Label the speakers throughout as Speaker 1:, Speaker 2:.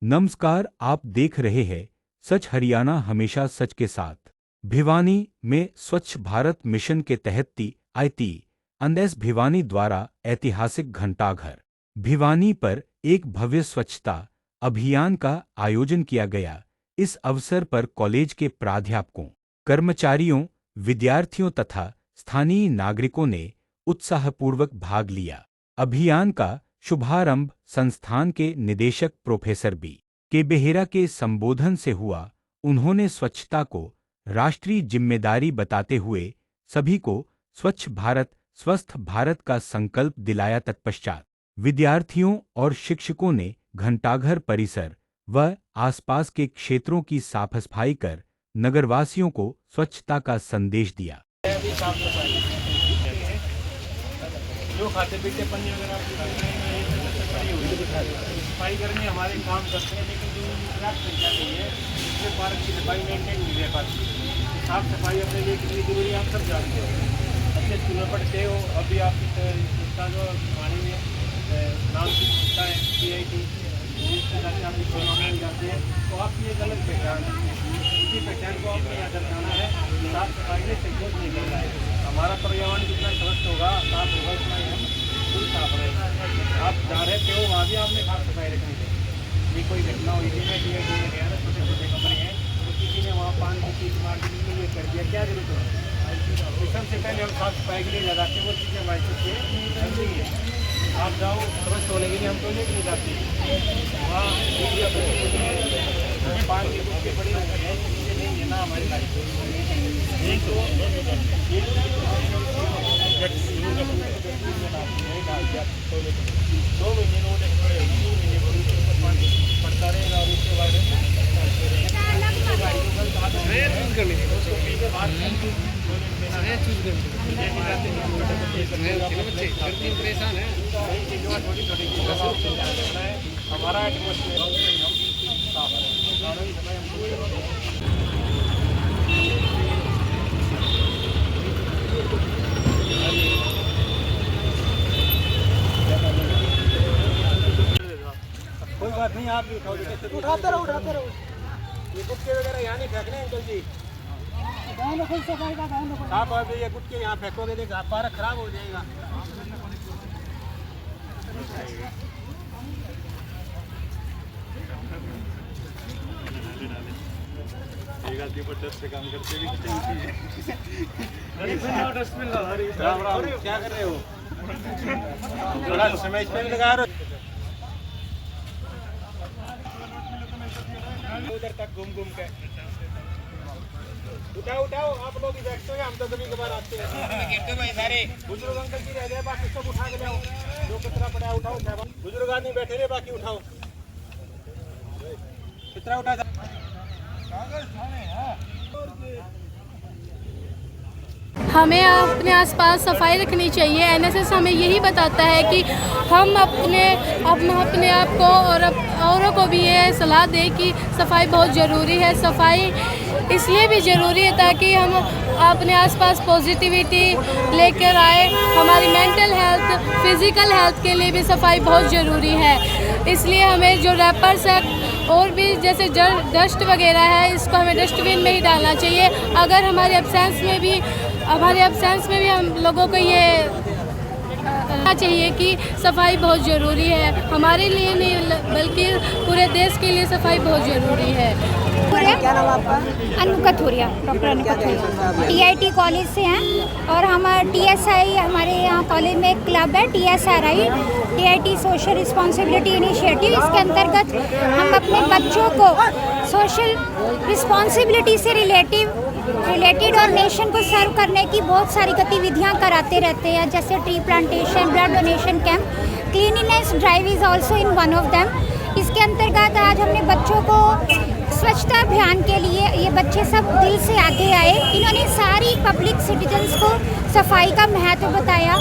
Speaker 1: नमस्कार, आप देख रहे हैं सच हरियाणा, हमेशा सच के साथ। भिवानी में स्वच्छ भारत मिशन के तहत TIT भिवानी द्वारा ऐतिहासिक घंटाघर भिवानी पर एक भव्य स्वच्छता अभियान का आयोजन किया गया। इस अवसर पर कॉलेज के प्राध्यापकों, कर्मचारियों, विद्यार्थियों तथा स्थानीय नागरिकों ने उत्साहपूर्वक भाग लिया। अभियान का शुभारंभ संस्थान के निदेशक प्रोफेसर B.K. बेहेरा के संबोधन से हुआ। उन्होंने स्वच्छता को राष्ट्रीय जिम्मेदारी बताते हुए सभी को स्वच्छ भारत, स्वस्थ भारत का संकल्प दिलाया। तत्पश्चात विद्यार्थियों और शिक्षकों ने घंटाघर परिसर व आसपास के क्षेत्रों की साफ सफाई कर नगरवासियों को स्वच्छता का संदेश दिया।
Speaker 2: जो खाते पीते पन्नी वगैरह सफाई करनी हमारे काम करते हैं, लेकिन जो खराब संख्या नहीं है इसमें पार्क की सफाई मेंटेन नहीं रह पाती। साफ सफाई अपने लिए कितनी जरूरी है आप सब जानते हो। अच्छे स्कूल में पढ़ते हो, अभी आप इसका जो पानी में नाम की संस्था है TIT, जिसके साथ आप कोरोना में जाते हैं, तो आपकी एक अलग पहचान है। इसी पहचान को आपने याद रखना है। साफ सफाई में संकोच नहीं करना है। हमारा पर्यावरण जितना स्वस्थ होगा, साफ होगा, उतना ही हम खुद साफ रहेगा। आप जहाँ रहते हो वहाँ भी आपने साफ सफाई रखनी है। ये कोई घटना हुई थी, मैं TIT में गया था, छोटे छोटे कमरे हैं, तो किसी ने वहाँ पान की चीज मार दी, ये कर दिया, क्या जरूरत है? सबसे पहले हम साफ सफाई के लिए लगाते हैं, वो चीज़ें हमारी सबसे अच्छी है। आप जाओ स्वस्थ होने के लिए, हम टॉयलेट नहीं जाते वहाँ, पान की गुटके बड़ी नहीं है ना हमारी लाइफ। एक तो दो महीने पड़ता रहेगा और उसके बाद हमारा कोई बात नहीं, आप भी उठाते रहो। ये गुटके वगैरह यहाँ नहीं फेंकने अंकल जी। आप अभी ये गुटके यहाँ फेंकोगे, देखा पार्क खराब हो जाएगा। एक आदमी पर डस्ट से काम करते भी क्या कर रहे हो? थोड़ा समय इस पर लगा रहे हो। उधर तक घूम के उठाओ आप लोग ही बैठते हो, हम तो कभी कभार आते हैं। सारे बुजुर्ग अंकल की रह गए, बाकी सब उठा के जाओ। जो कचरा पड़ा उठाओ, बुजुर्ग आदमी बैठे रहे, बाकी उठाओ। कितना उठा
Speaker 3: हमें अपने आसपास सफाई रखनी चाहिए। NSS हमें यही बताता है कि हम अपने आप को और औरों को भी ये सलाह दें कि सफाई बहुत ज़रूरी है। सफाई इसलिए भी ज़रूरी है ताकि हम अपने आसपास पॉजिटिविटी लेकर आए। हमारी मेंटल हेल्थ, फिज़िकल हेल्थ के लिए भी सफाई बहुत ज़रूरी है। इसलिए हमें जो रैपर्स है और भी जैसे डस्ट वगैरह है, इसको हमें डस्टबिन में ही डालना चाहिए। अगर हमारे एब्सेंस में भी हम लोगों को ये चाहिए कि सफाई बहुत ज़रूरी है। हमारे लिए नहीं बल्कि पूरे देश के लिए सफाई बहुत ज़रूरी है।
Speaker 4: क्या नाम आपका? अनु कथुरिया, डॉक्टर अनु कथुरिया। TIT कॉलेज से हैं और हम TSI, हमारे यहाँ कॉलेज में एक क्लब है TSRI, TIT social responsibility initiative. इसके अंतर्गत हम अपने बच्चों को सोशल रिस्पॉन्सिबिलिटी से रिलेटेड और नेशन को सर्व करने की बहुत सारी गतिविधियाँ कराते रहते हैं, जैसे tree plantation, blood donation camp, cleanliness drive is also in one of them. इसके अंतर्गत आज हमने बच्चों को स्वच्छता अभियान के लिए, ये बच्चे सब दिल से आगे आए। इन्होंने सारी पब्लिक सिटीजन्स को सफाई का महत्व बताया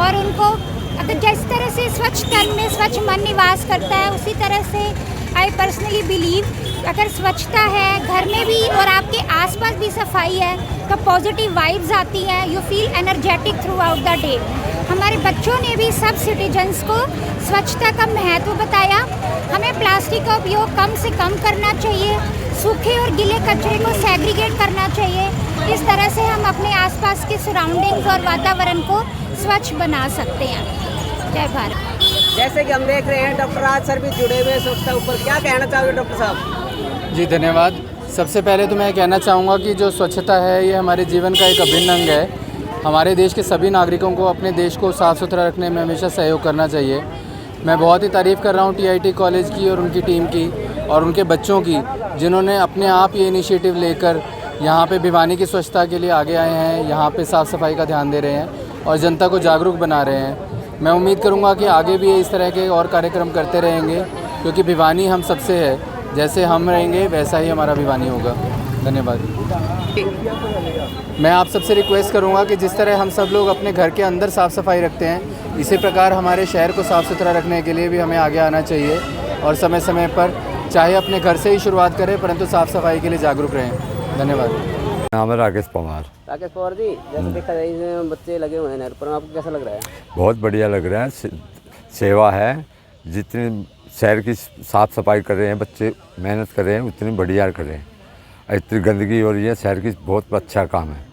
Speaker 4: और उनको अगर जिस तरह से स्वच्छ तन में स्वच्छ मन निवास करता है, उसी तरह से आई पर्सनली बिलीव अगर स्वच्छता है घर में भी और आपके आसपास भी सफाई है तो पॉजिटिव वाइब्स आती हैं, you feel energetic through out the day. हमारे बच्चों ने भी सब सिटीजन्स को स्वच्छता का महत्व बताया। हमें प्लास्टिक का उपयोग कम से कम करना चाहिए, सूखे और गीले कचरे को सेग्रीगेट करना चाहिए। इस तरह से हम अपने आसपास के सराउंडिंग्स और वातावरण को स्वच्छ बना सकते हैं। जय भारत।
Speaker 5: जैसे कि हम देख रहे हैं डॉक्टर राज सर भी जुड़े हुए हैं स्वच्छता ऊपर, क्या कहना चाहोगे डॉक्टर साहब?
Speaker 6: जी धन्यवाद। सबसे पहले तो मैं कहना चाहूँगा कि जो स्वच्छता है ये हमारे जीवन का एक अभिन्न अंग है। हमारे देश के सभी नागरिकों को अपने देश को साफ़ सुथरा रखने में हमेशा सहयोग करना चाहिए। मैं बहुत ही तारीफ़ कर रहा हूँ TIT कॉलेज की और उनकी टीम की और उनके बच्चों की, जिन्होंने अपने आप ये इनिशिएटिव लेकर यहाँ पे भिवानी की स्वच्छता के लिए आगे आए हैं, यहाँ पे साफ़ सफाई का ध्यान दे रहे हैं और जनता को जागरूक बना रहे हैं। मैं उम्मीद करूँगा कि आगे भी इस तरह के और कार्यक्रम करते रहेंगे, क्योंकि भिवानी हम सबसे है। जैसे हम रहेंगे वैसा ही हमारा भिवानी होगा। धन्यवाद। मैं आप सबसे रिक्वेस्ट करूँगा कि जिस तरह हम सब लोग अपने घर के अंदर साफ़ सफाई रखते हैं, इसी प्रकार हमारे शहर को साफ़ सुथरा रखने के लिए भी हमें आगे आना चाहिए और समय समय पर चाहे अपने घर से ही शुरुआत करें, परंतु साफ़ सफाई के लिए जागरूक रहें। धन्यवाद।
Speaker 7: नाम है राकेश पवार।
Speaker 5: राकेश पवार जी, जैसे देखा जाए इसमें बच्चे लगे हुए हैं नहर पर, आपको कैसा लग रहा है?
Speaker 7: बहुत बढ़िया लग रहा है। सेवा है, जितनी शहर की साफ़ सफाई कर रहे हैं बच्चे, मेहनत कर रहे हैं, उतनी बढ़िया कर रहे हैं। इतनी गंदगी हो रही है, शहर की बहुत अच्छा काम है।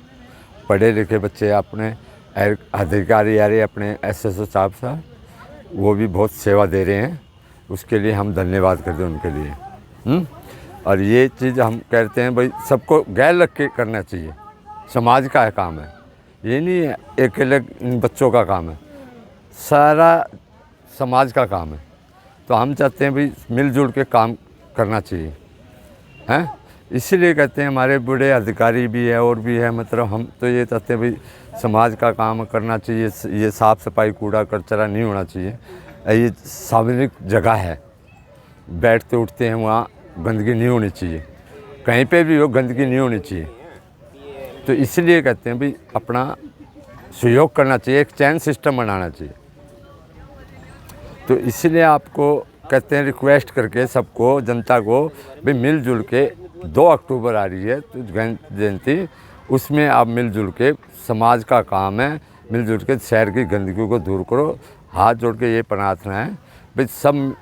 Speaker 7: पढ़े लिखे बच्चे अपने अधिकारी आ रहे अपने SSO साहब साहब, वो भी बहुत सेवा दे रहे हैं, उसके लिए हम धन्यवाद करते हैं उनके लिए। और ये चीज़ हम कहते हैं भाई सबको गैर लग के करना चाहिए। समाज का है काम है, ये नहीं है अकेले बच्चों का काम है, सारा समाज का काम है। तो हम चाहते हैं भाई मिलजुल के काम करना चाहिए, हैं। इसीलिए कहते हैं हमारे बड़े अधिकारी भी है और भी है, मतलब हम तो ये चाहते हैं भाई समाज का काम करना चाहिए। ये साफ़ सफाई कूड़ा कचरा नहीं होना चाहिए। ये सार्वजनिक जगह है, बैठते उठते हैं वहाँ गंदगी नहीं होनी चाहिए, कहीं पे भी हो गंदगी नहीं होनी चाहिए। तो इसलिए कहते हैं भाई अपना सहयोग करना चाहिए, एक चैन सिस्टम बनाना चाहिए। तो इसलिए आपको कहते हैं रिक्वेस्ट करके सबको, जनता को भाई मिलजुल के 2 अक्टूबर आ रही है तो जयंती, उसमें आप मिलजुल के, समाज का काम है, मिलजुल के शहर की गंदगी को दूर करो। हाथ जोड़ के ये प्रार्थना है भाई सब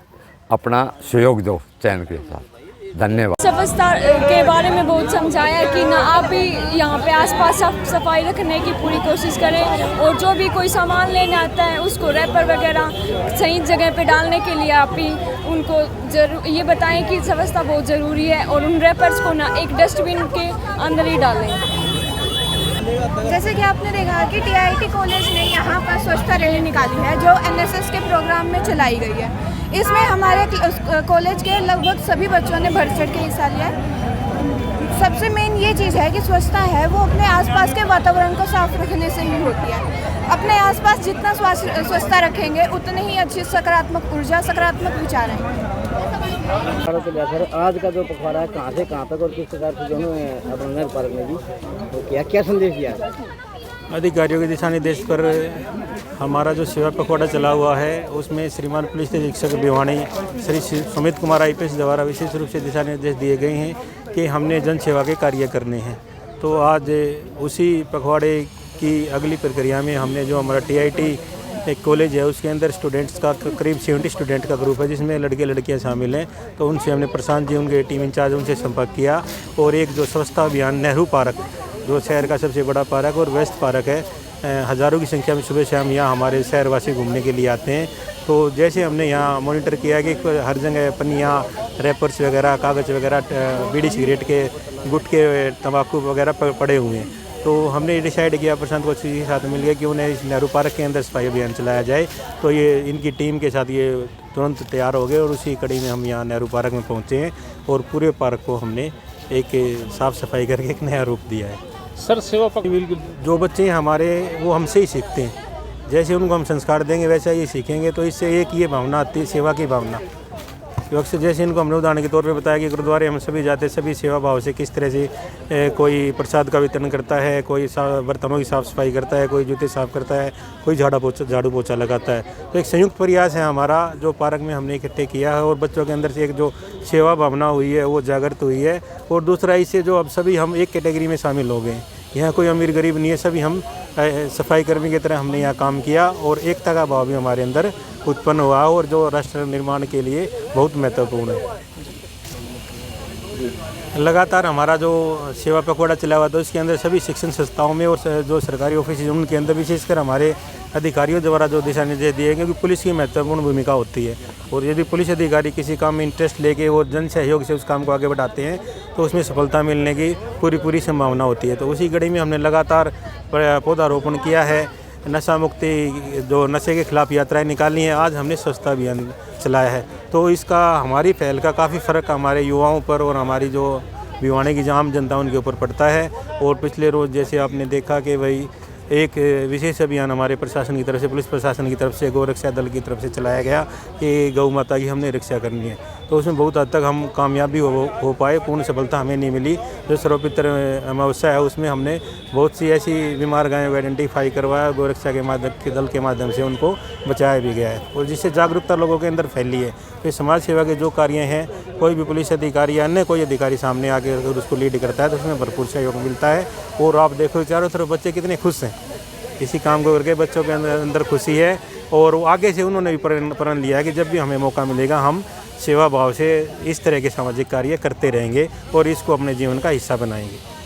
Speaker 7: अपना सहयोग दो चैन के साथ। धन्यवाद।
Speaker 8: स्वच्छता के बारे में बहुत समझाया कि ना आप भी यहाँ पे आसपास साफ सफाई रखने की पूरी कोशिश करें, और जो भी कोई सामान लेने आता है उसको रैपर वगैरह सही जगह पे डालने के लिए आप ही उनको ये बताएं कि स्वच्छता बहुत ज़रूरी है, और उन रैपर्स को ना एक डस्टबिन के अंदर ही डालें।
Speaker 9: जैसे कि आपने देखा कि TIT कॉलेज ने यहाँ पर स्वच्छता रैली निकाली है जो NSS के प्रोग्राम में चलाई गई है। इसमें हमारे कॉलेज के लगभग सभी बच्चों ने बढ़ चढ़ के हिस्सा लिया है। सबसे मेन ये चीज़ है कि स्वच्छता है वो अपने आसपास के वातावरण को साफ रखने से ही होती है। अपने आसपास जितना स्वच्छता रखेंगे उतनी ही अच्छी सकारात्मक ऊर्जा, सकारात्मक विचार आएंगे।
Speaker 5: आज का जो पखवाड़ा है कहाँ से कहाँ तक और किस प्रकार से दोनों अपने नहर पार्क में भी तो क्या संदेश दिया?
Speaker 2: अधिकारियों के दिशा निर्देश पर हमारा जो सेवा पखवाड़ा चला हुआ है उसमें श्रीमान पुलिस अधीक्षक भिवानी श्री सुमित कुमार IPS द्वारा विशेष रूप से दिशा निर्देश दिए गए हैं कि हमने जन सेवा के कार्य करने हैं। तो आज उसी पखवाड़े की अगली प्रक्रिया में हमने जो हमारा TIT एक कॉलेज है उसके अंदर स्टूडेंट्स का करीब 70 स्टूडेंट का ग्रुप है जिसमें लड़के लड़कियां शामिल हैं। तो उनसे हमने प्रशांत जी, उनके टीम इंचार्ज, उनसे संपर्क किया और एक जो स्वच्छता अभियान नेहरू पार्क जो शहर का सबसे बड़ा पार्क और बेस्ट पार्क है, हज़ारों की संख्या में सुबह शाम यहाँ हमारे शहरवासी घूमने के लिए आते हैं। तो जैसे हमने यहाँ मॉनिटर किया कि हर जगह पन्नियाँ, रैपर्स वगैरह, कागज़ वगैरह, बीड़ी सिगरेट के, गुटके, तंबाकू वगैरह पड़े हुए हैं, तो हमने डिसाइड किया प्रशांत कोच के साथ मिल गया कि उन्हें इस नेहरू पार्क के अंदर सफाई अभियान चलाया जाए। तो ये इनकी टीम के साथ ये तुरंत तैयार हो गए और उसी कड़ी में हम यहाँ नेहरू पार्क में पहुँचे हैं और पूरे पार्क को हमने एक साफ़ सफाई करके एक नया रूप दिया है। सर सेवा बिल्कुल जो बच्चे हैं हमारे वो हमसे ही सीखते हैं, जैसे उनको हम संस्कार देंगे वैसा ये सीखेंगे। तो इससे एक ये भावना आती है सेवा की भावना। अक्सर जैसे इनको हमने उदाहरण के तौर पे बताया कि गुरुद्वारे हम सभी जाते, सभी सेवा भाव से किस तरह से कोई प्रसाद का वितरण करता है, कोई बर्तनों की साफ़ सफाई करता है, कोई जूते साफ़ करता है, कोई झाड़ू पोछा लगाता है। तो एक संयुक्त प्रयास है हमारा जो पार्क में हमने इकट्ठे किया है और बच्चों के अंदर से एक जो सेवा भावना हुई है वो जागृत हुई है। और दूसरा इससे जो अब सभी हम एक कैटेगरी में शामिल हो गए, यहाँ कोई अमीर गरीब नहीं है, सभी हम सफाई कर्मी की तरह हमने यहाँ काम किया और एकता का भाव भी हमारे अंदर उत्पन्न हुआ और जो राष्ट्र निर्माण के लिए बहुत महत्वपूर्ण है। लगातार हमारा जो सेवा पखवाड़ा चला हुआ था उसके अंदर सभी शिक्षण संस्थाओं में और जो सरकारी ऑफिस हैं उनके अंदर विशेषकर हमारे अधिकारियों द्वारा जो दिशा निर्देश दिए गए, क्योंकि पुलिस की महत्वपूर्ण भूमिका होती है और यदि पुलिस अधिकारी किसी काम में इंटरेस्ट लेके और जन सहयोग से उस काम को आगे बढ़ाते हैं तो उसमें सफलता मिलने की पूरी संभावना होती है। तो उसी कड़ी में हमने लगातार पौधारोपण किया है, नशा मुक्ति जो नशे के खिलाफ यात्राएं निकाली हैं, आज हमने स्वच्छता अभियान चलाया है। तो इसका हमारी पहल का काफ़ी फ़र्क हमारे युवाओं पर और हमारी जो भिवानी की जो आम जनता उनके ऊपर पड़ता है। और पिछले रोज़ जैसे आपने देखा कि भाई एक विशेष अभियान हमारे प्रशासन की तरफ से, पुलिस प्रशासन की तरफ से, गौ रक्षा दल की तरफ से चलाया गया कि गौ माता की हमने रक्षा करनी है। तो उसमें बहुत हद तक हम कामयाबी हो पाए, पूर्ण सफलता हमें नहीं मिली। जो सर्वपित्र अमावस्या है उसमें हमने बहुत सी ऐसी बीमार गायों को आइडेंटिफाई करवाया, गौ रक्षा के दल के माध्यम से उनको बचाया भी गया है और जिससे जागरूकता लोगों के अंदर फैली है। तो समाज सेवा के जो कार्य हैं, कोई भी पुलिस अधिकारी या अन्य कोई अधिकारी सामने आके अगर उसको लीड करता है तो उसमें भरपूर सहयोग मिलता है। और आप देखो चारों तरफ बच्चे कितने खुश हैं इसी काम को करके, बच्चों के अंदर खुशी है और आगे से उन्होंने भी प्रण लिया है कि जब भी हमें मौका मिलेगा हम सेवा भाव से इस तरह के सामाजिक कार्य करते रहेंगे और इसको अपने जीवन का हिस्सा बनाएंगे।